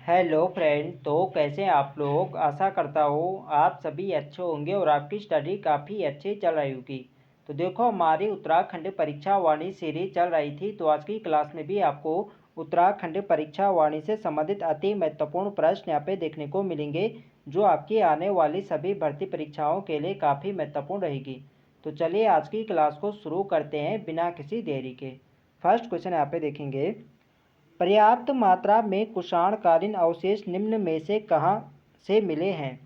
Hello friend. तो कैसे हैं आप लोग। आशा करता हूँ आप सभी अच्छे होंगे और आपकी स्टडी काफ़ी अच्छी चल रही होगी। तो देखो, हमारी उत्तराखंड परीक्षा वाणी सीरीज चल रही थी, तो आज की क्लास में भी आपको उत्तराखंड परीक्षा वाणी से संबंधित अति महत्वपूर्ण प्रश्न यहाँ पे देखने को मिलेंगे, जो आपकी आने वाली सभी भर्ती परीक्षाओं के लिए काफ़ी महत्वपूर्ण रहेगी। तो चलिए आज की क्लास को शुरू करते हैं बिना किसी देरी के। फर्स्ट क्वेश्चन यहाँ पे देखेंगे, पर्याप्त मात्रा में कुषाणकालीन अवशेष निम्न में से कहाँ से मिले हैं।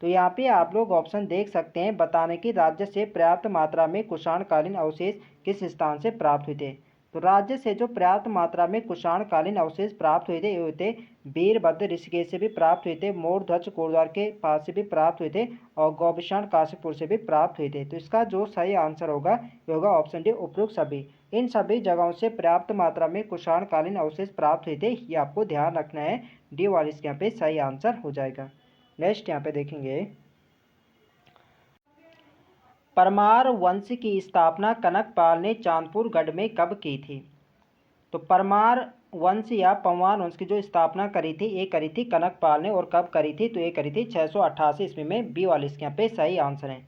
तो यहाँ पे आप लोग ऑप्शन देख सकते हैं, बताने की राज्य से पर्याप्त मात्रा में कुषाणकालीन अवशेष किस स्थान से प्राप्त हुए थे। तो राज्य से जो पर्याप्त मात्रा में कुषाणकालीन अवशेष प्राप्त हुए थे ये हुए थे वीरभद्र ऋषिकेश से भी प्राप्त हुए थे, मोरध्वज कोटद्वार के पास से भी प्राप्त हुए थे और गौबिषण काशीपुर से भी प्राप्त हुए थे। तो इसका जो सही आंसर होगा ये होगा ऑप्शन डी, उपरोक्त सभी। इन सभी जगहों से पर्याप्त मात्रा में कुषाणकालीन अवशेष प्राप्त हुए थे, ये आपको ध्यान रखना है। डी वाला इसके यहाँ पे सही आंसर हो जाएगा। नेक्स्ट यहाँ पे देखेंगे, परमार वंश की स्थापना कनकपाल ने चांदपुर गढ़ में कब की थी। तो परमार वंश या पंवार वंश की जो स्थापना करी थी ये करी थी कनकपाल ने, और कब करी थी तो ये करी थी 688 ईस्वी में। बी वाले इसके यहाँ पे सही आंसर है।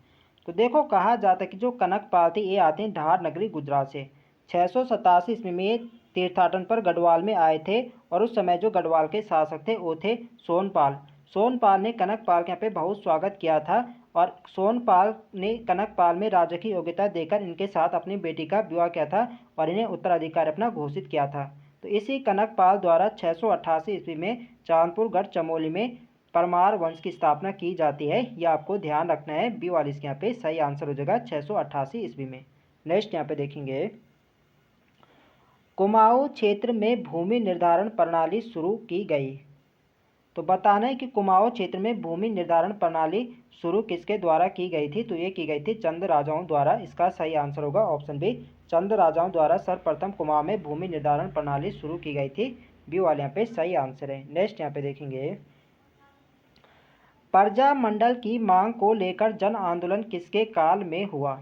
तो देखो, कहा जाता है कि जो कनकपाल थी ये आते हैं धार नगरी गुजरात से। 687 ईस्वी में ये तीर्थाटन पर गढ़वाल में आए थे, और उस समय जो गढ़वाल के शासक थे वो थे सोनपाल। सोनपाल ने कनकपाल के यहाँ पे बहुत स्वागत किया था, और सोनपाल ने कनकपाल में राजा की योग्यता देकर इनके साथ अपनी बेटी का विवाह किया था और इन्हें उत्तराधिकारी अपना घोषित किया था। तो इसी कनकपाल द्वारा 688 ईस्वी में चांदपुर गढ़ चमोली में परमार वंश की स्थापना की जाती है। यह आपको ध्यान रखना है। बी वाली इसके यहाँ पे सही आंसर हो जाएगा 688 ईस्वी में। नेक्स्ट यहाँ पे देखेंगे, कुमाऊं क्षेत्र में भूमि निर्धारण प्रणाली शुरू की गई। तो बताना है कि कुमाऊं क्षेत्र में भूमि निर्धारण प्रणाली शुरू किसके द्वारा की गई थी। तो ये की गई थी चंद राजाओं द्वारा। इसका सही आंसर होगा ऑप्शन बी, चंद राजाओं द्वारा सर्वप्रथम कुमाऊं में भूमि निर्धारण प्रणाली शुरू की गई थी। बी वाले यहाँ पे सही आंसर है। नेक्स्ट यहाँ पे देखेंगे, प्रजा मंडल की मांग को लेकर जन आंदोलन किसके काल में हुआ।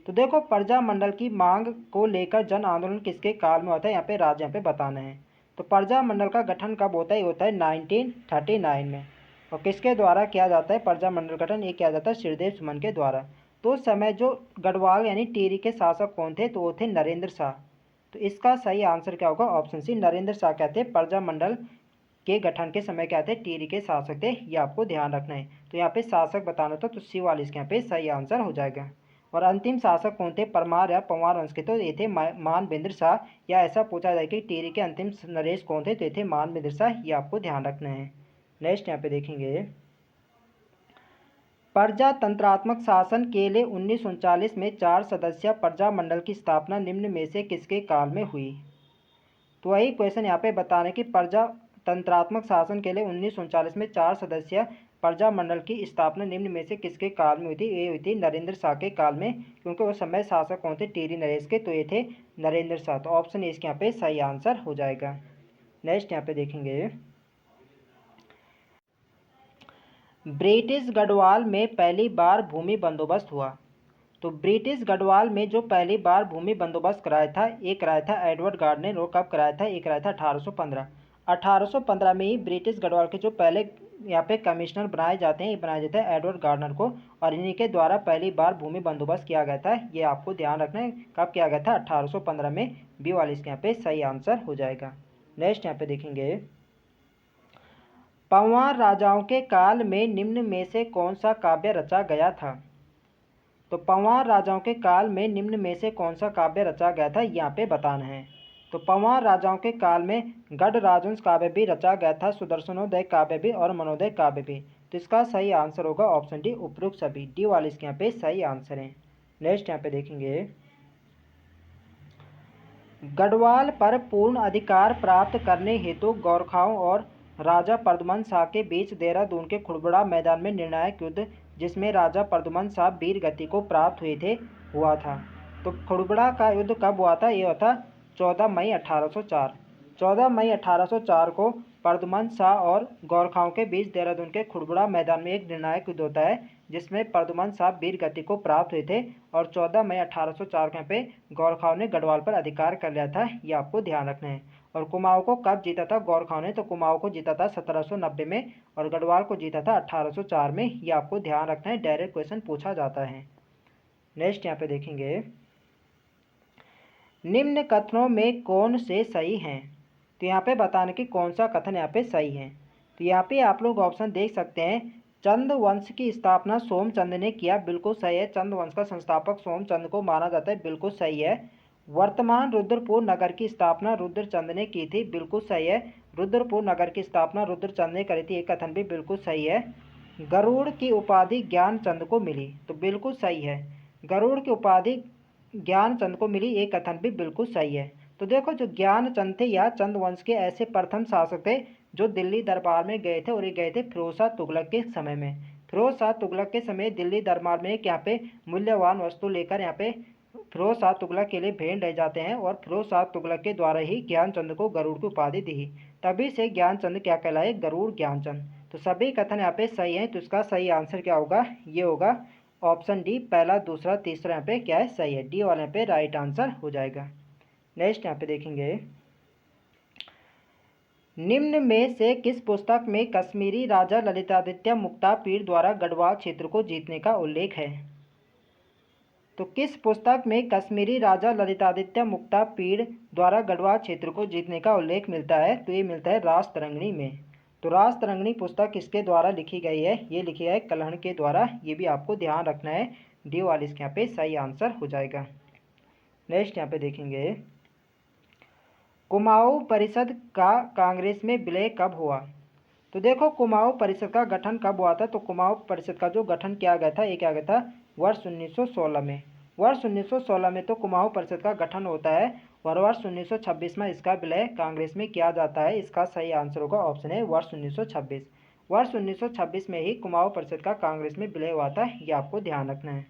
तो देखो, प्रजा मंडल की मांग को लेकर जन आंदोलन किसके काल में होता है, यहाँ पे राज्य यहाँ पे बताना है। तो प्रजा मंडल का गठन कब होता है, ये होता है 1939 में। और किसके द्वारा किया जाता है प्रजा मंडल गठन, ये किया जाता है श्रीदेव सुमन के द्वारा। तो उस समय जो गढ़वाल यानी टिहरी के शासक कौन थे, तो वो थे नरेंद्र शाह। तो इसका सही आंसर क्या होगा, ऑप्शन सी, नरेंद्र शाह कहते हैं प्रजा मंडल के गठन के समय क्या थे, टिहरी के शासक थे। ये आपको ध्यान रखना है। तो यहाँ पे शासक बताना था, तो सी वाले इसके यहाँ पे सही आंसर हो जाएगा। और अंतिम शासक कौन थे, परमार या पंवार वंश के, तो ये थे मानवेंद्र शाह। या ऐसा पूछा जाए कि टिहरी के अंतिम नरेश कौन थे, तो ये थे मानवेंद्र शाह। ये आपको ध्यान रखना है। नेक्स्ट यहाँ पे देखेंगे, प्रजातंत्रात्मक शासन के लिए 1939 में 4 सदस्य प्रजा मंडल की स्थापना निम्न में से किसके काल में हुई। तो वही क्वेश्चन यहाँ पे बताने की, प्रजातंत्रात्मक शासन के लिए 1939 में 4 सदस्य प्रजा मंडल की स्थापना निम्न में से किसके काल में हुई थी। ये हुई थी नरेंद्र शाह के काल में, क्योंकि उस समय शासक कौन थे, टिहरी नरेश के, तो ये थे नरेंद्र शाह। तो ऑप्शन ए इसके यहाँ पे सही आंसर हो जाएगा। नेक्स्ट यहाँ पे देखेंगे, ब्रिटिश गढ़वाल में पहली बार भूमि बंदोबस्त हुआ। तो ब्रिटिश गढ़वाल में जो पहली बार भूमि बंदोबस्त कराया था ये कराया था एडवर्ड गार्ड ने। और कब कराया था, ये कराया था 1815। 1815 में ही ब्रिटिश गढ़वाल के जो पहले यहाँ पे कमिश्नर बनाए जाते हैं, ये बनाए जाते हैं एडवर्ड गार्डनर को, और इन्हीं के द्वारा पहली बार भूमि बंदोबस्त किया गया था। ये आपको ध्यान रखना है, कब किया गया था, 1815 में। बी वाले इसके यहाँ पे सही आंसर हो जाएगा। नेक्स्ट यहाँ पे देखेंगे, पंवार राजाओं के काल में निम्न में से कौन सा काव्य रचा गया था। तो पंवार राजाओं के काल में निम्न में से कौन सा काव्य रचा गया था, यहाँ पे बताना है। तो पंवार राजाओं के काल में गढ़ राजवंश काव्य भी रचा गया था, सुदर्शनोदय काव्य भी और मनोदय काव्य भी। तो इसका सही आंसर होगा ऑप्शन डी, उपरोक्त सभी। डी वाले इसके यहाँ पे सही आंसर है। नेक्स्ट यहाँ पे देखेंगे, गढ़वाल पर पूर्ण अधिकार प्राप्त करने हेतु गोरखाओं और राजा प्रद्युमन शाह के बीच देहरादून के खुड़बुड़ा मैदान में निर्णायक युद्ध, जिसमें राजा प्रद्युमन शाह वीर गति को प्राप्त हुए थे, हुआ था। तो खुड़बुड़ा का युद्ध कब हुआ था, ये हुआ था 14 मई 1804। 14 मई 1804 को प्रद्युमन शाह और गोरखाओं के बीच देहरादून के खुड़बुड़ा मैदान में एक निर्णायक युद्ध होता है, जिसमें प्रद्युमन शाह वीर गति को प्राप्त हुए थे। और 14 मई 1804 के यहाँ पे गोरखाओं ने गढ़वाल पर अधिकार कर लिया था। ये आपको ध्यान रखना है। और कुमाऊं को कब जीता था गोरखाओं ने, तो कुमाऊं को जीता था 1790 में और गढ़वाल को जीता था 1804 में। ये आपको ध्यान रखना है, डायरेक्ट क्वेश्चन पूछा जाता है। नेक्स्ट यहाँ पे देखेंगे, निम्न कथनों में कौन से सही हैं। तो यहाँ पे बताने की कौन सा कथन यहाँ पे सही है। तो यहाँ पे आप लोग ऑप्शन देख सकते हैं, चंद वंश की स्थापना सोमचंद ने किया, बिल्कुल सही है। चंद वंश का संस्थापक सोमचंद को माना जाता है, बिल्कुल सही है। वर्तमान रुद्रपुर नगर की स्थापना रुद्रचंद ने की थी, बिल्कुल सही है। रुद्रपुर नगर की स्थापना रुद्रचंद ने करी थी, ये कथन भी बिल्कुल सही है। गरुड़ की उपाधि ज्ञानचंद को मिली, तो बिल्कुल सही है। गरुड़ की उपाधि ज्ञानचंद को मिली, ये कथन भी बिल्कुल सही है। तो देखो, जो ज्ञानचंद थे या चंद वंश के ऐसे प्रथम शासक थे जो दिल्ली दरबार में गए थे, और ये गए थे फिरोज शाह तुगलक के समय में। फिरोज शाह तुगलक के समय दिल्ली दरबार में यहाँ पे मूल्यवान वस्तु लेकर यहाँ पे फिरोज शाह तुगलक के लिए भेंट ले जाते हैं, और फिरोज शाह तुगलक के द्वारा ही ज्ञानचंद को गरुड़ की उपाधि दी। तभी से ज्ञानचंद क्या कहलाए, गरुड़ ज्ञानचंद। तो सभी कथन यहाँ पे सही हैं, तो इसका सही आंसर क्या होगा, ये होगा ऑप्शन डी, पहला दूसरा तीसरा यहाँ पे क्या है, सही है। डी वाले पे राइट आंसर हो जाएगा। नेक्स्ट यहाँ पे देखेंगे, निम्न में से किस पुस्तक में कश्मीरी राजा ललितादित्य मुक्तापीड़ द्वारा गढ़वाल क्षेत्र को जीतने का उल्लेख है। तो किस पुस्तक में कश्मीरी राजा ललितादित्य मुक्तापीड़ द्वारा गढ़वाल क्षेत्र को जीतने का उल्लेख मिलता है, तो ये मिलता है राजतरंगिणी में। तो राजतरंगिणी पुस्तक किसके द्वारा लिखी गई है, ये लिखी है कल्हण के द्वारा, ये भी आपको ध्यान रखना है। डी वाले इसके यहाँ पे सही आंसर हो जाएगा। नेक्स्ट यहाँ पे देखेंगे, कुमाऊं परिषद का कांग्रेस में विलय कब हुआ। तो देखो, कुमाऊं परिषद का गठन कब हुआ था। तो कुमाऊं परिषद का जो गठन किया गया था, ये क्या गया था, वर्ष 1916 में। वर्ष 1916 में तो कुमाऊं परिषद का गठन होता है, और वर्ष 1926 में इसका विलय कांग्रेस में किया जाता है। इसका सही आंसर होगा ऑप्शन है वर्ष 1926। वर्ष 1926 में ही कुमाऊं परिषद का कांग्रेस में विलय हुआ था, ये आपको ध्यान रखना है।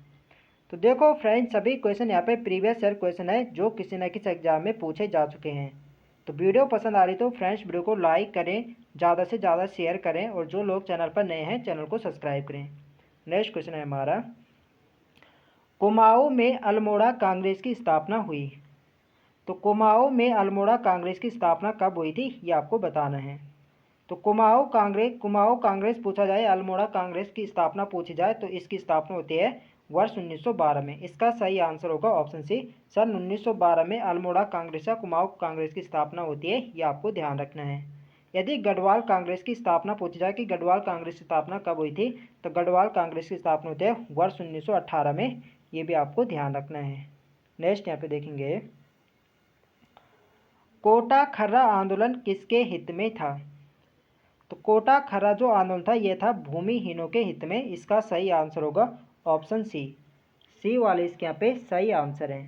तो देखो फ्रेंड्स, सभी क्वेश्चन यहाँ पे प्रीवियस ईयर क्वेश्चन है जो किसी न किसी एग्जाम में पूछे जा चुके हैं। तो वीडियो पसंद आ रही तो फ्रेंड्स वीडियो को लाइक करें, ज़्यादा से ज़्यादा शेयर करें, और जो लोग चैनल पर नए हैं चैनल को सब्सक्राइब करें। नेक्स्ट क्वेश्चन है हमारा, कुमाऊं में अल्मोड़ा कांग्रेस की स्थापना हुई। तो कुमाऊं में अल्मोड़ा कांग्रेस की स्थापना कब हुई थी, ये आपको बताना है। तो कुमाऊं कांग्रेस पूछा जाए, अल्मोड़ा कांग्रेस की स्थापना पूछी जाए, तो इसकी स्थापना होती है वर्ष 1912 में। इसका सही आंसर होगा ऑप्शन सी, सन 1912 में अल्मोड़ा कांग्रेस या कुमाऊं कांग्रेस की स्थापना होती है, ये आपको ध्यान रखना है। यदि गढ़वाल कांग्रेस की स्थापना पूछी जाए कि गढ़वाल कांग्रेस की स्थापना कब हुई थी, तो गढ़वाल कांग्रेस की स्थापना होती है वर्ष 1918 में, ये भी आपको ध्यान रखना है। नेक्स्ट यहाँ पे देखेंगे, कोटा खर्रा आंदोलन किसके हित में था। तो कोटा खर्रा जो आंदोलन था, ये था भूमिहीनों के हित में। इसका सही आंसर होगा ऑप्शन सी, सी वाले इसके यहाँ पे सही आंसर है।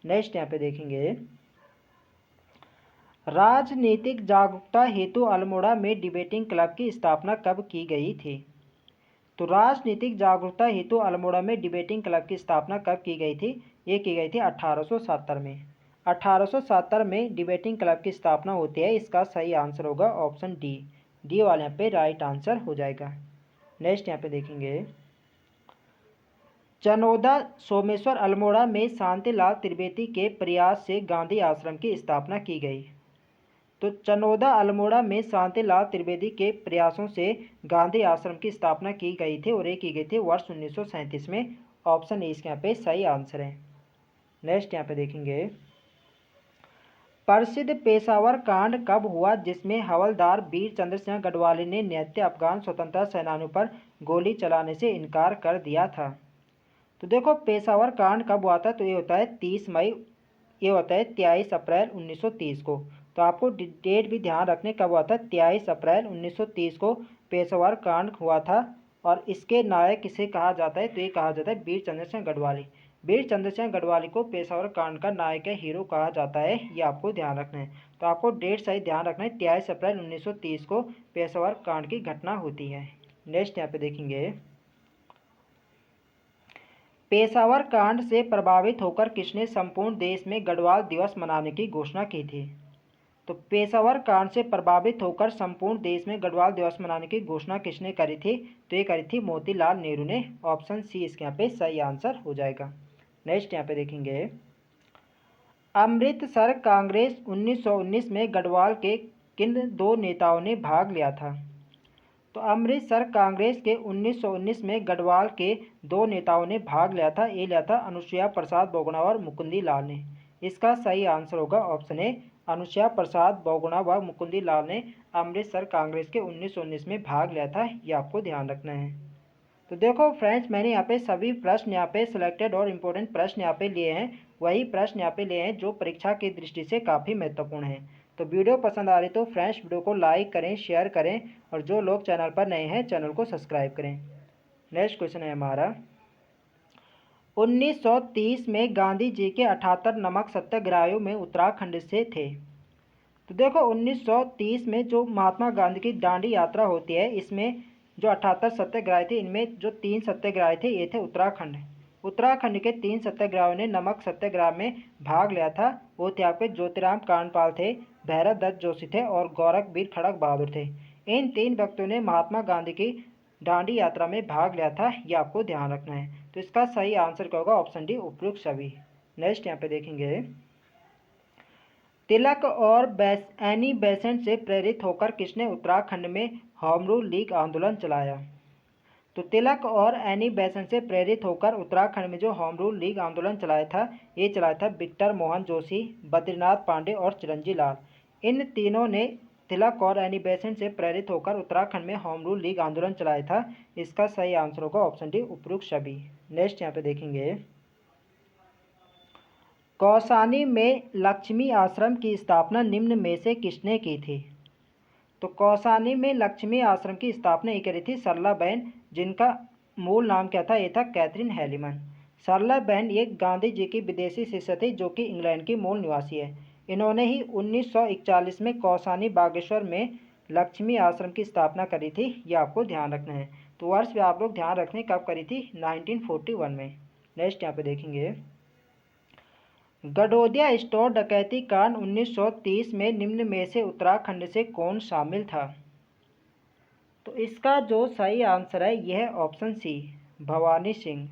नेक्स्ट यहाँ पे देखेंगे, राजनीतिक जागरूकता हेतु अल्मोड़ा में डिबेटिंग क्लब की स्थापना कब की गई थी। तो राजनीतिक जागरूकता हेतु अल्मोड़ा में डिबेटिंग क्लब की स्थापना कब की गई थी, ये की गई थी 1870 में। 1870 में डिबेटिंग क्लब की स्थापना होती है। इसका सही आंसर होगा ऑप्शन डी, डी वाले यहाँ पे राइट आंसर हो जाएगा। नेक्स्ट यहाँ पे देखेंगे, चनोदा सोमेश्वर अल्मोड़ा में शांतिलाल त्रिवेदी के प्रयास से गांधी आश्रम की स्थापना की गई। तो चनोदा अल्मोड़ा में शांतिलाल त्रिवेदी के प्रयासों से गांधी आश्रम की स्थापना की गई थी, और ये की गई थी वर्ष 1937 में। ऑप्शन ए इसके यहाँ पे सही आंसर है। नेक्स्ट यहाँ पे देखेंगे, प्रसिद्ध पेशावर कांड कब हुआ जिसमें हवलदार वीर चंद्र सिंह गढ़वाली ने निहत्थे अफगान स्वतंत्रता सेनानियों पर गोली चलाने से इनकार कर दिया था। तो देखो, पेशावर कांड कब हुआ था, तो ये होता है 30 मई, ये होता है 23 अप्रैल 1930 को। तो आपको डेट भी ध्यान रखने कब हुआ था, 23 अप्रैल 1930 को पेशावर कांड हुआ था। और इसके नायक किसे कहा जाता है, तो ये कहा जाता है वीर चंद्र सिंह गढ़वाली। वीर चंद्र सिंह गढ़वाली को पेशावर कांड का नायक या हीरो कहा जाता है, ये आपको ध्यान रखना है। तो आपको डेट सही ध्यान रखना है, 23 अप्रैल 1930 को पेशावर कांड की घटना होती है। नेक्स्ट यहाँ पे देखेंगे, पेशावर कांड से प्रभावित होकर किसने संपूर्ण देश में गढ़वाल दिवस मनाने की घोषणा की थी। तो पेशावर कांड से प्रभावित होकर संपूर्ण देश में गढ़वाल दिवस मनाने की घोषणा किसने करी थी, तो ये करी थी मोतीलाल नेहरू ने। ऑप्शन सी इसके यहाँ पे सही आंसर हो जाएगा। नेक्स्ट यहाँ पे देखेंगे, अमृतसर कांग्रेस 1919 में गढ़वाल के किन दो नेताओं ने भाग लिया था? तो अमृतसर कांग्रेस के 1919 में गढ़वाल के दो नेताओं ने भाग लिया था। ये लिया था अनुसुईया प्रसाद बहुगुणा और मुकुंदी लाल ने। इसका सही आंसर होगा ऑप्शन ए, अनुसुईया प्रसाद बहुगुणा व मुकुंदी लाल ने अमृतसर कांग्रेस के 1919 में भाग लिया था। ये आपको ध्यान रखना है। तो देखो फ्रेंड्स, मैंने यहाँ पे सभी प्रश्न यहाँ पे सिलेक्टेड और इम्पोर्टेंट प्रश्न यहाँ पे लिए हैं। वही प्रश्न यहाँ पे लिए हैं जो परीक्षा की दृष्टि से काफ़ी महत्वपूर्ण है। तो वीडियो पसंद आ रही तो फ्रेंड्स वीडियो को लाइक करें, शेयर करें और जो लोग चैनल पर नए हैं चैनल को सब्सक्राइब करें। नेक्स्ट क्वेश्चन है हमारा, 1930 में गांधी जी के 78 नमक सत्याग्रहियों में उत्तराखंड से थे। तो देखो 1930 में जो महात्मा गांधी की दांडी यात्रा होती है, इसमें जो 78 सत्याग्रही थे, इनमें जो 3 सत्याग्रही थे ये थे उत्तराखंड के 3 सत्याग्रहियों ने नमक सत्याग्रह में भाग लिया था। वो थे आपके ज्योतिराम कांडपाल थे, भैरव दत्त जोशी थे और गोरखवीर खड़क बहादुर थे। इन 3 व्यक्तियों ने महात्मा गांधी की दांडी यात्रा में भाग लिया था। ये आपको ध्यान रखना है। तो इसका सही आंसर क्या होगा? ऑप्शन डी, उपयुक्त सभी। नेक्स्ट यहाँ पे देखेंगे, तिलक और एनी बेसेंट से प्रेरित होकर किसने उत्तराखंड में होम रूल लीग आंदोलन चलाया? तो तिलक और एनी बेसेंट से प्रेरित होकर उत्तराखंड में जो होम रूल लीग आंदोलन चलाया था, ये चलाया था विक्टर मोहन जोशी, बद्रीनाथ पांडे और चिरंजी लाल। इन तीनों ने तिलक और एनी बेसेंट से प्रेरित होकर उत्तराखंड में होम रूल लीग आंदोलन चलाया था। इसका सही आंसर होगा ऑप्शन डी, उपयुक्त सभी। नेक्स्ट यहाँ पे देखेंगे, कौसानी में लक्ष्मी आश्रम की स्थापना निम्न में से किसने की थी? तो कौसानी में लक्ष्मी आश्रम की स्थापना ये करी थी सरला बहन, जिनका मूल नाम क्या था? ये था कैथरीन हेलीमन। सरला बहन ये गांधी जी की विदेशी शिष्य थी जो कि इंग्लैंड की मूल निवासी है। इन्होंने ही 1941 में कौसानी बागेश्वर में लक्ष्मी आश्रम की स्थापना करी थी। ये आपको ध्यान रखना है। तो वर्ष भी आप लोग ध्यान रखने कब करी थी? 1941 में। नेक्स्ट यहाँ पे देखेंगे, गडोदिया स्टोर डकैती कांड 1930 में निम्न में से उत्तराखंड से कौन शामिल था? तो इसका जो सही आंसर है यह है option C, Bhavani Singh.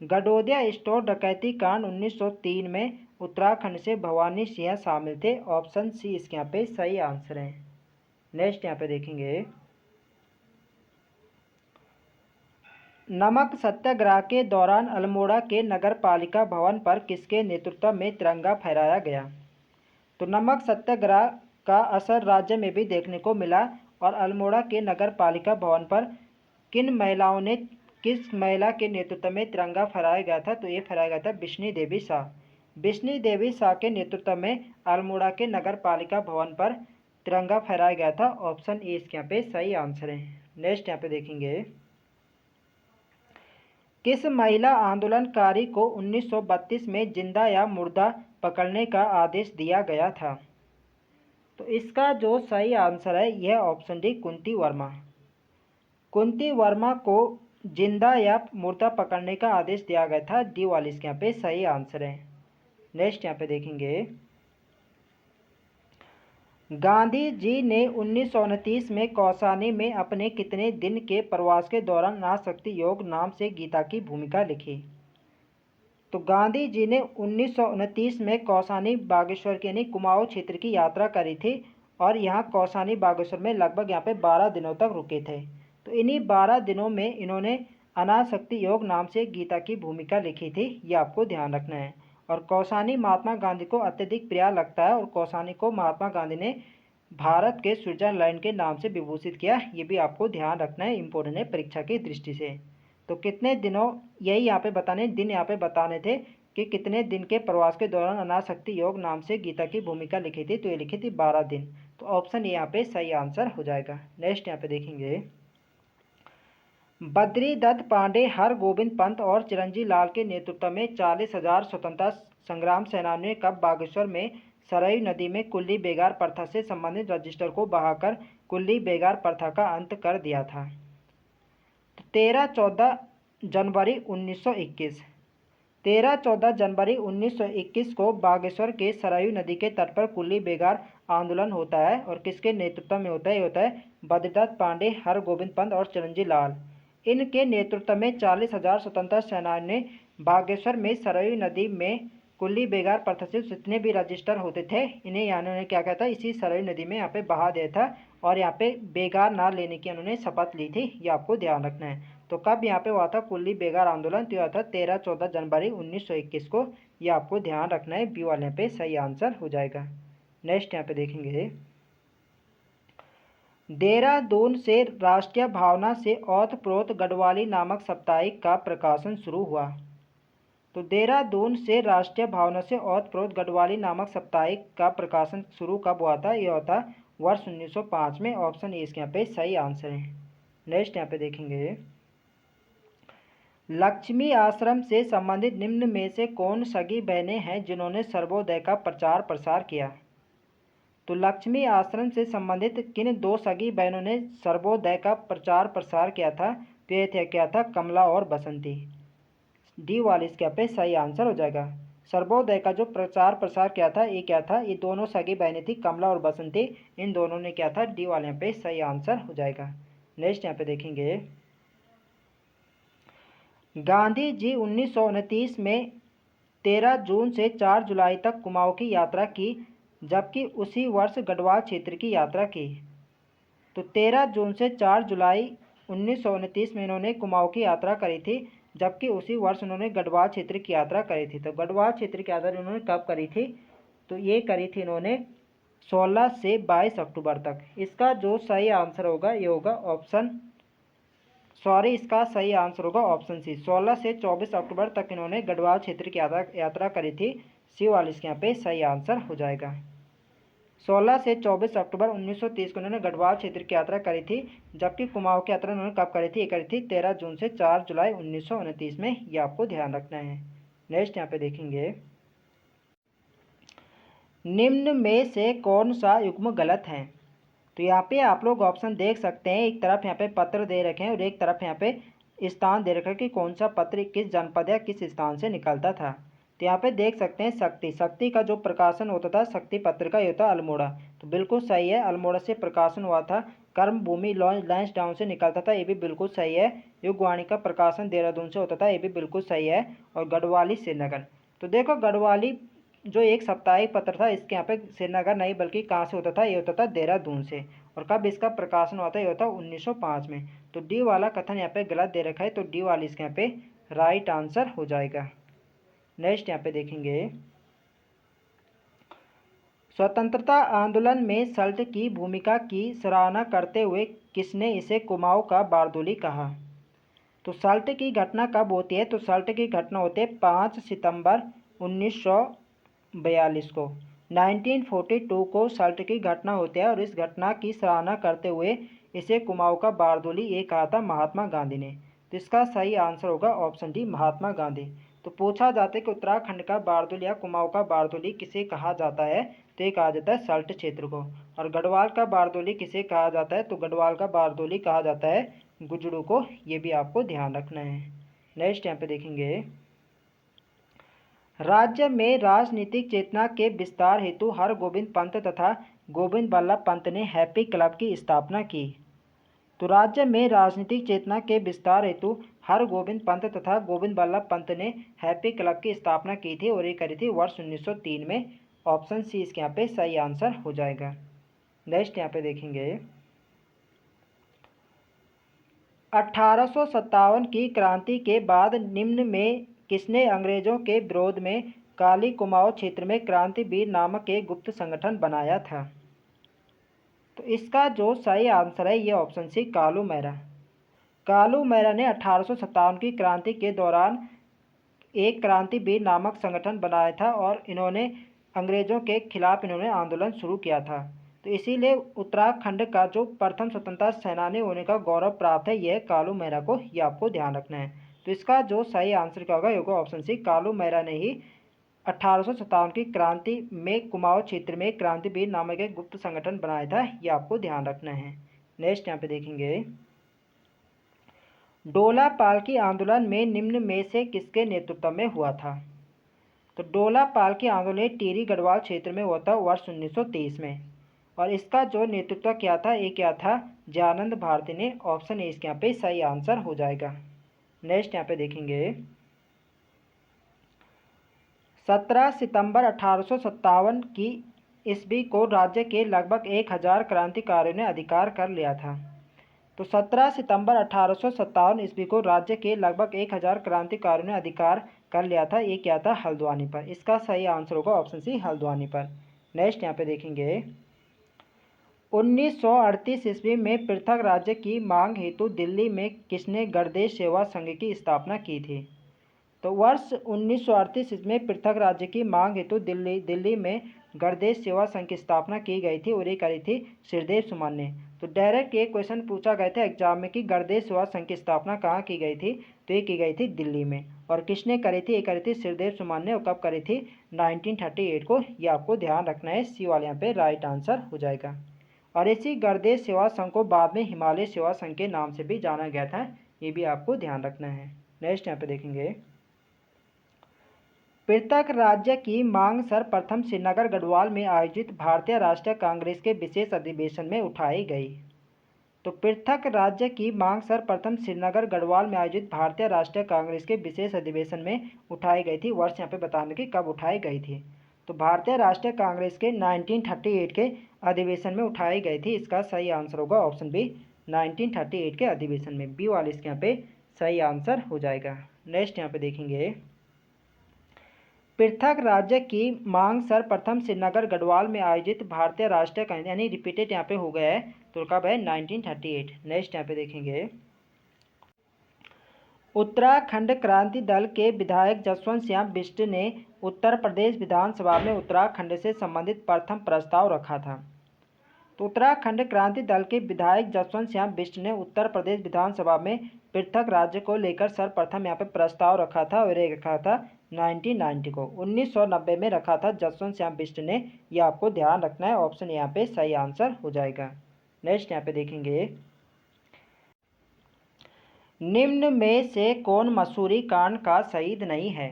Gadodia store डकैती कांड 1903 में उत्तराखंड से भवानी सिंह शामिल थे। ऑप्शन सी इसके यहाँ पे सही आंसर है। नेक्स्ट यहाँ पे देखेंगे, नमक सत्याग्रह के दौरान अल्मोड़ा के नगर पालिका भवन पर किसके नेतृत्व में तिरंगा फहराया गया? तो नमक सत्याग्रह का असर राज्य में भी देखने को मिला और अल्मोड़ा के नगर पालिका भवन पर किस महिला के नेतृत्व में तिरंगा फहराया गया था? तो ये फहराया गया था बिश्नी देवी शाह। बिश्नी देवी शाह के नेतृत्व में अल्मोड़ा के नगर पालिका भवन पर तिरंगा फहराया गया था। ऑप्शन ए इसके यहाँ पे सही आंसर है। नेक्स्ट यहाँ पे देखेंगे, किस महिला आंदोलनकारी को 1932 में जिंदा या मुर्दा पकड़ने का आदेश दिया गया था? तो इसका जो सही आंसर है यह ऑप्शन डी, कुंती वर्मा। कुंती वर्मा को जिंदा या मुर्दा पकड़ने का आदेश दिया गया था। डी वाली इसके यहाँ पे सही आंसर है। नेक्स्ट यहाँ पे देखेंगे, गांधी जी ने 1929 में कौसानी में अपने कितने दिन के प्रवास के दौरान अनासक्ति योग नाम से गीता की भूमिका लिखी? तो गांधी जी ने 1929 में कौसानी बागेश्वर के यानी कुमाऊं क्षेत्र की यात्रा करी थी और यहाँ कौसानी बागेश्वर में लगभग यहाँ पे 12 दिनों तक रुके थे। तो इन्हीं 12 दिनों में इन्होंने अनासक्ति योग नाम से गीता की भूमिका लिखी थी। ये आपको ध्यान रखना है। और कौसानी महात्मा गांधी को अत्यधिक प्रिय लगता है और कौसानी को महात्मा गांधी ने भारत के स्विट्जरलैंड के नाम से विभूषित किया। ये भी आपको ध्यान रखना है, इम्पोर्टेंट है परीक्षा की दृष्टि से। तो कितने दिनों, यही यहाँ पे बताने दिन यहाँ पे बताने थे कि कितने दिन के प्रवास के दौरान अनासक्ति योग नाम से गीता की भूमिका लिखी थी? तो ये लिखी थी 12 दिन। तो ऑप्शन यहाँ पे सही आंसर हो जाएगा। नेक्स्ट यहाँ पे देखेंगे, बद्री दत्त पांडे, हरगोविंद पंत और चिरंजी लाल के नेतृत्व में 40,000 स्वतंत्रता संग्राम सेनानियों ने कब बागेश्वर में सरयू नदी में कुल्ली बेगार प्रथा से संबंधित रजिस्टर को बहाकर कुल्ली बेगार प्रथा का अंत कर दिया था? 13-14 जनवरी 1921। 13-14 जनवरी 1921 को बागेश्वर के सरयू नदी के तट पर कुल्ली बेगार आंदोलन होता है और किसके नेतृत्व में होता है? ये होता है बद्रीदत्त पांडे, हरगोविंद पंत और चिरंजी लाल। इनके नेतृत्व में 40,000 स्वतंत्रता सेनानियों ने बागेश्वर में सरयू नदी में कुल्ली बेगार प्रथा से जितने भी रजिस्टर होते थे इन्हें यहाँ उन्होंने क्या किया था, इसी सरयू नदी में यहाँ पे बहा दिया था और यहाँ पे बेगार ना लेने की उन्होंने शपथ ली थी। ये आपको ध्यान रखना है। तो कब यहाँ पे हुआ था कुल्ली बेगार आंदोलन? तो हुआ था 13-14 जनवरी 1921 को। ये आपको ध्यान रखना है। बी वाले पे सही आंसर हो जाएगा। नेक्स्ट यहाँ पे देखेंगे, देहरादून से राष्ट्रीय भावना से ओतप्रोत गढ़वाली नामक साप्ताहिक का प्रकाशन शुरू हुआ। तो देहरादून से राष्ट्रीय भावना से ओतप्रोत गढ़वाली नामक साप्ताहिक का प्रकाशन शुरू कब हुआ था? यह होता वर्ष 1905 में। ऑप्शन ए इसके यहाँ पे सही आंसर है। नेक्स्ट यहाँ पे देखेंगे, लक्ष्मी आश्रम से संबंधित निम्न में से कौन सगी बहनें हैं जिन्होंने सर्वोदय का प्रचार प्रसार किया? तो लक्ष्मी आश्रम से संबंधित किन दो सगी बहनों ने सर्वोदय का प्रचार प्रसार किया था? तो ये थे क्या था, कमला और बसंती। डी वाले इसके पे सही आंसर हो जाएगा। सर्वोदय का जो प्रचार प्रसार किया था ये क्या था, ये दोनों सगी बहनें थी, कमला और बसंती। इन दोनों ने क्या था, डी वाले यहाँ पे सही आंसर हो जाएगा। नेक्स्ट यहाँ पे देखेंगे, गांधी जी 1929 में 13 जून से 4 जुलाई तक कुमाऊं की यात्रा की, जबकि उसी वर्ष गढ़वाल क्षेत्र की यात्रा की। तो 13 जून से 4 जुलाई 1929 में इन्होंने कुमाऊं की यात्रा करी थी, जबकि उसी वर्ष उन्होंने गढ़वाल क्षेत्र की यात्रा करी थी। तो गढ़वाल क्षेत्र की यात्रा इन्होंने कब करी थी? तो ये करी थी इन्होंने 16 से 22 अक्टूबर तक। इसका जो सही आंसर होगा ये होगा इसका सही आंसर होगा ऑप्शन सी। 16 से 24 अक्टूबर तक इन्होंने गढ़वाल क्षेत्र की यात्रा करी थी। सी वाले इसके यहाँ पे सही आंसर हो जाएगा। 16 से 24 अक्टूबर 1930 को उन्होंने गढ़वाल क्षेत्र की यात्रा करी थी, जबकि कुमाऊं की यात्रा उन्होंने कब करी थी? ये करी थी 13 जून से 4 जुलाई 1929 में। ये आपको ध्यान रखना है। नेक्स्ट यहाँ पे देखेंगे, निम्न में से कौन सा युग्म गलत है? तो यहाँ पे आप लोग ऑप्शन देख सकते हैं। एक तरफ यहाँ पे पत्र दे रखे हैं और एक तरफ यहाँ पे स्थान दे रखा है कि कौन सा पत्र किस जनपद या किस स्थान से निकलता था। तो यहाँ पे देख सकते हैं शक्ति का जो प्रकाशन होता था, शक्ति पत्र का ये होता अल्मोड़ा। तो बिल्कुल सही है, अल्मोड़ा से प्रकाशन हुआ था। कर्मभूमि लैंसडाउन से निकलता था, ये भी बिल्कुल सही है। युगवाणी का प्रकाशन देहरादून से होता था, ये भी बिल्कुल सही है। और गढ़वाली श्रीनगर। तो देखो गढ़वाली जो एक साप्ताहिक पत्र था इसके यहाँ पे श्रीनगर नहीं बल्कि कहाँ से होता था? ये होता था देहरादून से। और कब इसका प्रकाशन होता है? ये होता 1905 में। तो डी वाला कथन यहाँ पे गलत दे रखा है, तो डी वाली इसके यहाँ पे राइट आंसर हो जाएगा। नेक्स्ट यहाँ पे देखेंगे, स्वतंत्रता आंदोलन में सल्ट की भूमिका की सराहना करते हुए किसने इसे कुमाऊं का बारदोली कहा? तो सल्ट की घटना कब होती है? तो सल्ट की घटना होती है 5 सितंबर 1942 को। 1942 को सल्ट की घटना होती है और इस घटना की सराहना करते हुए इसे कुमाऊं का बारदोली ये कहा था महात्मा गांधी ने। तो इसका सही आंसर होगा ऑप्शन डी महात्मा गांधी। तो पूछा जाता है कि उत्तराखंड का बारदोली या कुमाऊं का बारदोली किसे कहा जाता है? तो ये कहा जाता है सल्ट क्षेत्र को। और गढ़वाल का बारदोली किसे कहा जाता है? तो गढ़वाल का बारदोली कहा जाता है गुजड़ू को। ये भी आपको ध्यान रखना है। नेक्स्ट यहाँ पे देखेंगे, राज्य में राजनीतिक चेतना के विस्तार हेतु हरगोविंद पंत तथा गोविंद बल्लभ पंत ने हैप्पी क्लब की स्थापना की। तो राज्य में राजनीतिक चेतना के विस्तार हेतु हरगोविंद पंत तथा गोविंद बल्लभ पंत ने हैप्पी क्लब की स्थापना की थी और ये करी थी वर्ष 1903 में। ऑप्शन सी इसके यहाँ पे सही आंसर हो जाएगा। नेक्स्ट यहाँ पे देखेंगे, 1857 की क्रांति के बाद निम्न में किसने अंग्रेजों के विरोध में काली कुमाऊं क्षेत्र में क्रांतिवीर नामक एक गुप्त संगठन बनाया था? तो इसका जो सही आंसर है ये ऑप्शन सी कालू मेहरा। कालू मेहरा ने 1857 की क्रांति के दौरान एक क्रांतिवीर नामक संगठन बनाया था और इन्होंने अंग्रेजों के खिलाफ इन्होंने आंदोलन शुरू किया था। तो इसीलिए उत्तराखंड का जो प्रथम स्वतंत्रता सेनानी होने का गौरव प्राप्त है यह कालू मेहरा को, ये आपको ध्यान रखना है। तो इसका जो सही आंसर क्या होगा? होगा ऑप्शन सी कालू मेहरा ने ही 1857 की क्रांति में कुमाऊं क्षेत्र में क्रांतिवीर नामक एक गुप्त संगठन बनाया था, ये आपको ध्यान रखना है। नेक्स्ट यहाँ पे देखेंगे, डोला पालकी आंदोलन में निम्न में से किसके नेतृत्व में हुआ था? तो डोला पालकी आंदोलन टिहरी गढ़वाल क्षेत्र में हुआ था वर्ष 1923 में। और इसका जो नेतृत्व किया था ये क्या था? जयानंद भारती ने। ऑप्शन ए इसके यहाँ पे सही आंसर हो जाएगा। नेक्स्ट यहाँ पे देखेंगे, 17 सितंबर 1857 की ईस्वी को राज्य के लगभग 1000 क्रांतिकारियों ने अधिकार कर लिया था। तो 17 सितंबर 1857 ईस्वी को राज्य के लगभग 1000 क्रांतिकारियों ने अधिकार कर लिया था। ये क्या था? हल्द्वानी पर। इसका सही आंसर होगा ऑप्शन सी, हल्द्वानी पर। नेक्स्ट यहाँ पे देखेंगे, 1938 ईस्वी में पृथक राज्य की मांग हेतु दिल्ली में किसने गणदेश सेवा संघ की स्थापना की थी? तो वर्ष 1938 ईस्वी में पृथक राज्य की मांग हेतु दिल्ली में गणदेश सेवा संघ की स्थापना की गई थी और ये करी थी श्रीदेव सुमन ने। तो डायरेक्ट ये क्वेश्चन पूछा गया था एग्जाम में कि गणदेश सेवा संघ की स्थापना कहाँ की गई थी? तो ये की गई थी दिल्ली में। और किसने करी थी? ये करी थी श्रीदेव सुमन ने। और कब करी थी? 1938 को। ये आपको ध्यान रखना है। सी वाले यहाँ पे राइट आंसर हो जाएगा। और इसी गणदेश सेवा संघ को बाद में हिमालय सेवा संघ के नाम से भी जाना गया था। ये भी आपको ध्यान रखना है। नेक्स्ट यहाँ पे देखेंगे, पृथक राज्य की मांग सर्वप्रथम श्रीनगर गढ़वाल में आयोजित भारतीय राष्ट्रीय कांग्रेस के विशेष अधिवेशन में उठाई गई। तो पृथक राज्य की मांग सर्वप्रथम श्रीनगर गढ़वाल में आयोजित भारतीय राष्ट्रीय कांग्रेस के विशेष अधिवेशन में उठाई गई थी। वर्ष यहाँ पे बताने की कब उठाई गई थी। तो भारतीय राष्ट्रीय कांग्रेस के 1938 के अधिवेशन में उठाई गई थी। इसका सही आंसर होगा ऑप्शन बी, 1938 के अधिवेशन में। बी वाले इसके यहाँ पे सही आंसर हो जाएगा। नेक्स्ट यहाँ पे देखेंगे, पृथक राज्य की मांग सर्वप्रथम श्रीनगर गढ़वाल में आयोजित भारतीय राष्ट्रीय कांग्रेस, यानी रिपीटेड यहाँ पे हो गया है। तो कब है? 1938। नेक्स्ट यहाँ पे देखेंगे, उत्तराखंड क्रांति दल के विधायक जसवंत सिंह बिष्ट ने उत्तर प्रदेश विधानसभा में उत्तराखंड से संबंधित प्रथम प्रस्ताव रखा था। तो उत्तराखंड क्रांति दल के विधायक जसवंत सिंह बिष्ट ने उत्तर प्रदेश विधानसभा में पृथक राज्य को लेकर सर्वप्रथम यहाँ पे प्रस्ताव रखा था और ये रखा था 1990 को। 1990 में रखा था जसवंत सिंह बिष्ट ने। ये आपको ध्यान रखना है। ऑप्शन यहाँ पे सही आंसर हो जाएगा। नेक्स्ट यहाँ पे देखेंगे, निम्न में से कौन मसूरी कांड का शहीद नहीं है?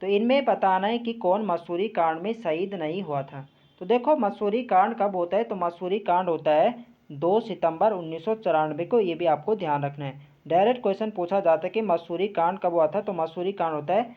तो इनमें बताना है कि कौन मसूरी कांड में शहीद नहीं हुआ था। तो देखो मसूरी कांड कब होता है? तो मसूरी कांड होता है 2 सितंबर 1994 को। ये भी आपको ध्यान रखना है। डायरेक्ट क्वेश्चन पूछा जाता है कि मसूरी कांड कब हुआ था? तो मसूरी कांड होता है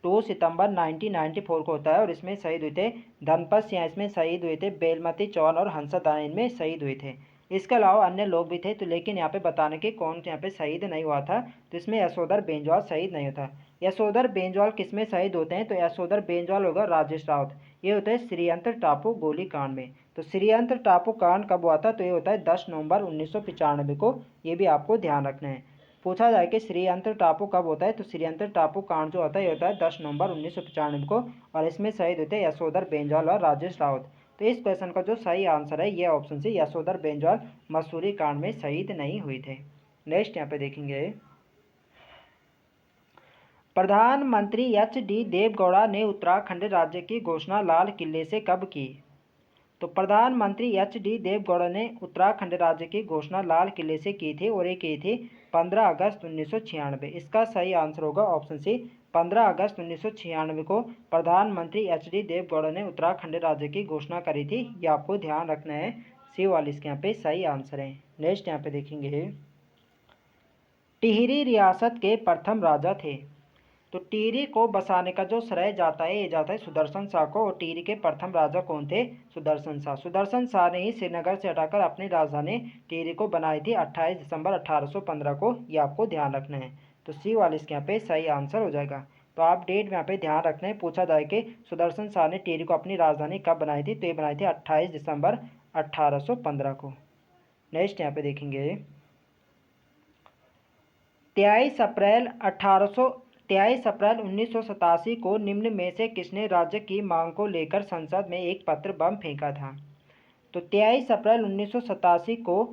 2 सितंबर 1994 को होता है। और इसमें शहीद हुए थे धनपत सिंह, इसमें शहीद हुए थे बेलमती चौहान और हंसदाना, इनमें शहीद हुए थे। इसके अलावा अन्य लोग भी थे। तो लेकिन यहाँ पे बताने के कौन यहाँ पे शहीद नहीं हुआ था? तो इसमें यशोधर बेंजवाल शहीद नहीं होता। यशोधर बेंजवाल किसमें शहीद होते हैं? तो यशोधर बेंजवाल होगा राजेश राउत। ये होता है श्रीयंत्र टापू गोलीकांड में। तो श्रीयंत्र टापू कांड कब हुआ था? तो ये होता है 10 नवंबर 1995 को। ये भी आपको ध्यान रखना है। पूछा जाए कि श्रीयंत्र टापू कब होता है? तो श्रीयंत्र टापू कांड जो होता है ये होता है 10 नवंबर 1995 को। और इसमें शहीद होते हैं यशोधर बेंजवाल और राजेश राउत। तो इस क्वेश्चन का जो सही आंसर है ये ऑप्शन से यशोधर बेंजवाल मसूरी कांड में शहीद नहीं हुए थे। नेक्स्ट यहाँ पे देखेंगे, प्रधानमंत्री एच.डी. देवगौड़ा ने उत्तराखंड राज्य की घोषणा लाल किले से कब की? तो प्रधानमंत्री एच.डी. देवगौड़ा ने उत्तराखंड राज्य की घोषणा लाल किले से की थी और ये की थी 15 अगस्त 1996। इसका सही आंसर होगा ऑप्शन सी, 15 अगस्त 1996 को प्रधानमंत्री एच.डी. देवगौड़ा ने उत्तराखंड राज्य की घोषणा करी थी। ये आपको ध्यान रखना है। सी वाले इसके यहाँ पे सही आंसर है। नेक्स्ट यहाँ पे देखेंगे, टिहरी रियासत के प्रथम राजा थे। तो टिहरी को बसाने का जो श्रेय जाता है ये जाता है सुदर्शन शाह को। और टिहरी के प्रथम राजा कौन थे? सुदर्शन शाह। सुदर्शन शाह ने ही श्रीनगर से हटाकर अपनी राजधानी टिहरी को बनाई थी 28 दिसंबर 1815 को। ये आपको ध्यान रखना है। तो सी वाले इसके यहाँ पे सही आंसर हो जाएगा। तो आप डेट में यहाँ पे ध्यान रखना है। पूछा जाए कि सुदर्शन शाह ने टिहरी को अपनी राजधानी कब बनाई थी? तो ये बनाई थी 28 दिसंबर 1815 को। नेक्स्ट यहाँ पे देखेंगे, 23 अप्रैल 1987 को निम्न में से किसने राज्य की मांग को लेकर संसद में एक पत्र बम फेंका था? तो 23 अप्रैल 1987 को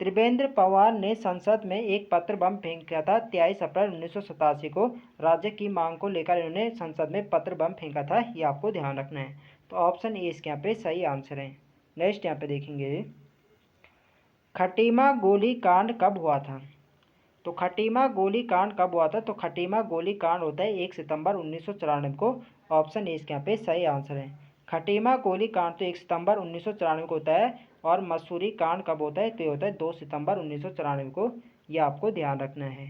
त्रिवेंद्र पवार ने संसद में एक पत्र बम फेंका था। 23 अप्रैल 1987 को राज्य की मांग को लेकर इन्होंने संसद में पत्र बम फेंका था। ये आपको ध्यान रखना है। तो ऑप्शन ए इसके यहाँ पे सही आंसर है। नेक्स्ट यहाँ पे देखेंगे, खटीमा गोली कांड कब हुआ था? तो खटीमा गोली कांड कब हुआ था? तो खटीमा गोली कांड होता है 1 सितंबर 1994 को। ऑप्शन ए इसके यहाँ पे सही आंसर है। खटीमा गोली कांड तो 1 सितंबर 1994 को होता है। और मसूरी कांड कब होता है? तो ये होता है 2 सितंबर 1994 को। ये आपको ध्यान रखना है।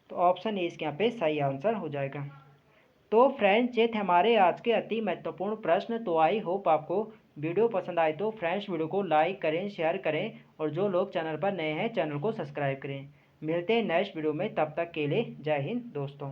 तो ऑप्शन ए इसके यहाँ पे सही आंसर हो जाएगा। तो फ्रेंड्स ये थे हमारे आज के अति महत्वपूर्ण प्रश्न। तो आई होप आपको वीडियो पसंद आए तो फ्रेंड्स वीडियो को लाइक करें, शेयर करें और जो लोग चैनल पर नए हैं चैनल को सब्सक्राइब करें। मिलते हैं नेक्स्ट वीडियो में, तब तक के लिए जय हिंद दोस्तों।